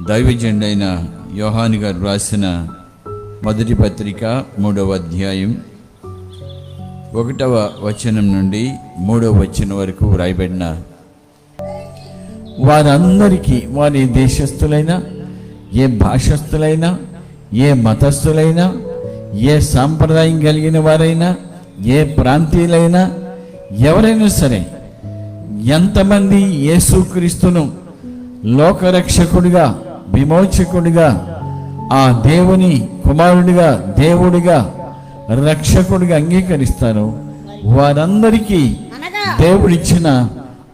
దైవజనుడైన యోహాను గారు రాసిన మొదటి పత్రిక 3వ అధ్యాయం 1వ వచనం నుండి 3వ వచనం వరకు వ్రాయబడిన వారందరికీ, వారి దేశస్థులైనా, ఏ భాషస్థులైనా, ఏ మతస్థులైనా, ఏ సాంప్రదాయం కలిగిన వారైనా, ఏ ప్రాంతీయులైనా, ఎవరైనా సరే, ఎంతమంది యేసుక్రీస్తును లోకరక్షకుడిగా, విమోచకుడిగా, ఆ దేవుని కుమారుడిగా, దేవుడిగా, రక్షకుడిగా అంగీకరిస్తారో వారందరికీ దేవుడిచ్చిన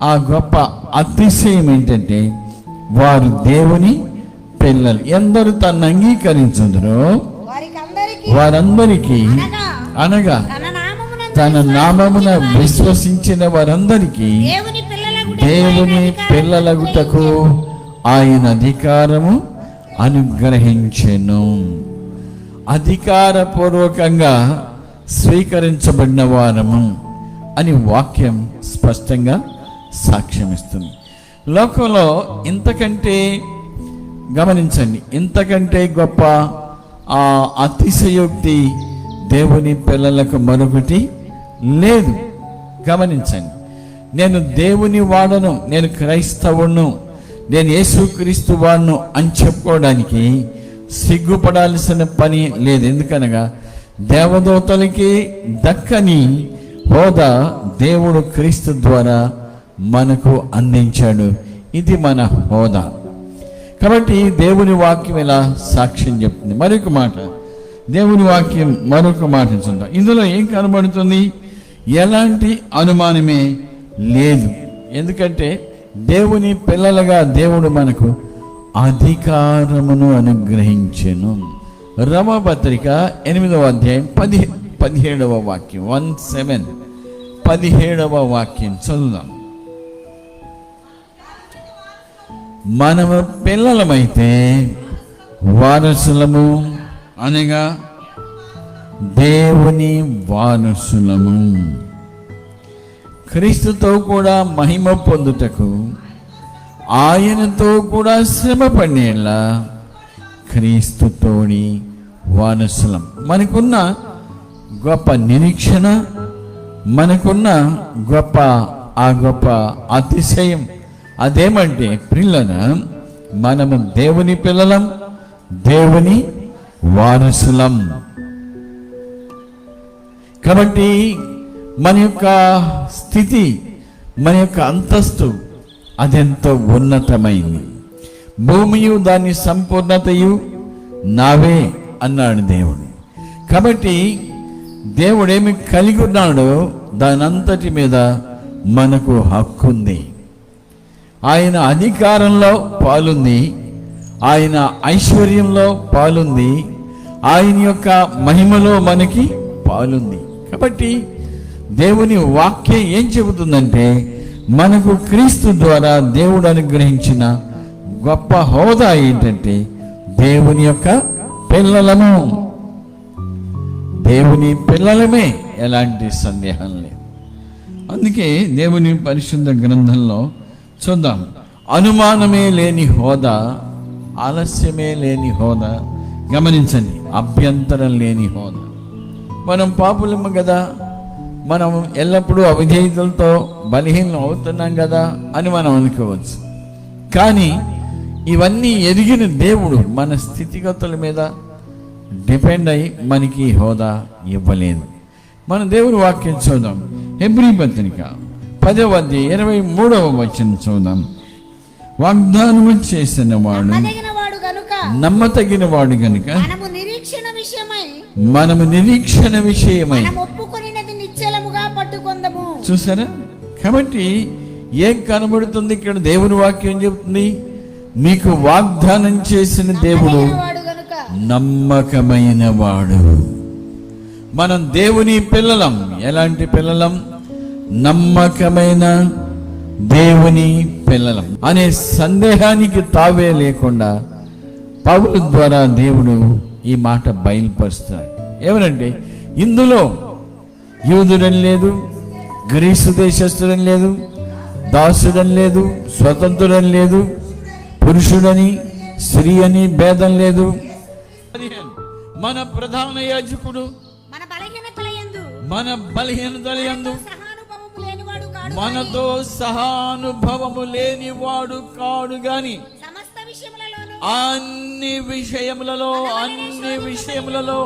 ఆ గొప్ప అతిశయం ఏంటంటే, వారు దేవుని పిల్లలు. ఎందరు తను అంగీకరించుదురో వారందరికీ, అనగా తన నామమున విశ్వసించిన వారందరికీ దేవుని పిల్లలగుటకు ఆయన అధికారము అనుగ్రహించెను. అధికారపూర్వకంగా స్వీకరించబడిన వారము అని వాక్యం స్పష్టంగా సాక్ష్యమిస్తుంది. లోకంలో ఇంతకంటే, గమనించండి, ఇంతకంటే గొప్ప ఆ అతిశయోక్తి దేవుని పిల్లలకు మరొకటి లేదు. గమనించండి, నేను దేవుని వాడను, నేను క్రైస్తవును, నేను యేసుక్రీస్తు వాడను అని చెప్పుకోవడానికి సిగ్గుపడాల్సిన పని లేదు. ఎందుకనగా దేవదూతలకి దక్కని హోదా దేవుడు క్రీస్తు ద్వారా మనకు అందించాడు. ఇది మన హోదా. కాబట్టి దేవుని వాక్యం ఇలా సాక్ష్యం చెప్తుంది. మరొక మాట, దేవుని వాక్యం మరొక మాట చూద్దాం. ఇందులో ఏం కనబడుతుంది? ఎలాంటి అనుమానమే లేదు. ఎందుకంటే దేవుని పిల్లలుగా దేవుడు మనకు అధికారమును అనుగ్రహించెను. రోమాపత్రిక 8వ అధ్యాయం 17వ వాక్యం, 17 17వ వాక్యం చదువుదాం. మనము పిల్లలమైతే వారసులము, అనగా దేవుని వారసులము, క్రీస్తుతో కూడా మహిమ పొందుటకు ఆయనతో కూడా శ్రమ పడేలా క్రీస్తుతోని వారసులం. మనకున్న గొప్ప నిరీక్షణ, మనకున్న గొప్ప అతిశయం అదేమంటే, ప్రియులరా, మనము దేవుని పిల్లలం, దేవుని వారసులం. కాబట్టి మన యొక్క స్థితి, మన యొక్క అంతస్తు అదెంతో ఉన్నతమైంది. భూమియు దాని సంపూర్ణతయు నావే అన్నాడు దేవుడు. కాబట్టి దేవుడేమి కలిగి ఉన్నాడో దానంతటి మీద మనకు హక్కు ఉంది. ఆయన అధికారంలో పాలుంది, ఆయన ఐశ్వర్యంలో పాలుంది, ఆయన యొక్క మహిమలో మనకి పాలుంది. కాబట్టి దేవుని వాక్యం ఏం చెబుతుందంటే, మనకు క్రీస్తు ద్వారా దేవుడు అనుగ్రహించిన గొప్ప హోదా ఏంటంటే దేవుని యొక్క పిల్లలము. దేవుని పిల్లలమే, ఎలాంటి సందేహం లేదు. అందుకే దేవుని పరిశుద్ధ గ్రంథంలో చూద్దాం. అనుమానమే లేని హోదా, ఆలస్యమే లేని హోదా. గమనించండి, అభ్యంతరం లేని హోదా. మనం పాపులము కదా, మనం ఎల్లప్పుడూ అవిధేయతలతో బలహీనం అవుతున్నాం కదా అని మనం అనుకోవచ్చు. కానీ ఇవన్నీ ఎరిగిన దేవుడు మన స్థితిగతుల మీద డిపెండ్ అయి మనకి హోదా ఇవ్వలేదు. మన దేవుని వాక్యం చూద్దాం. హెబ్రీ పత్రిక 10వ అధ్యాయం 23వ వచనం చూద్దాం. వాగ్దానము చేసిన వాడు నమ్మతగిన వాడు గనుక మనము నిరీక్షణ విషయమై చూసారా. కాబట్టి ఏం కనబడుతుంది ఇక్కడ? దేవుని వాక్యం చెబుతుంది, మీకు వాగ్దానం చేసిన దేవుడు నమ్మకమైన వాడు. మనం దేవుని పిల్లలం. ఎలాంటి పిల్లలం? నమ్మకమైన దేవుని పిల్లలం అనే సందేహానికి తావే లేకుండా పౌలు ద్వారా దేవుడు ఈ మాట బయలుపరుస్తాడు. ఏమనంటే, ఇందులో యూదుడని లేదు, గ్రీసు దేశస్థుడని లేదు, దాసుడని లేదు, స్వతంత్రుడని లేదు, పురుషుడని స్త్రీ అని భేదం లేదు. మన ప్రధాన యాజకుడు మన బలహీనతలయందు సహానుభవము లేనివాడు కాడు, మనతో సహానుభవము లేనివాడు కాడు గాని సమస్త విషయములలోను అన్ని విషయములలో సమస్త విషయములలో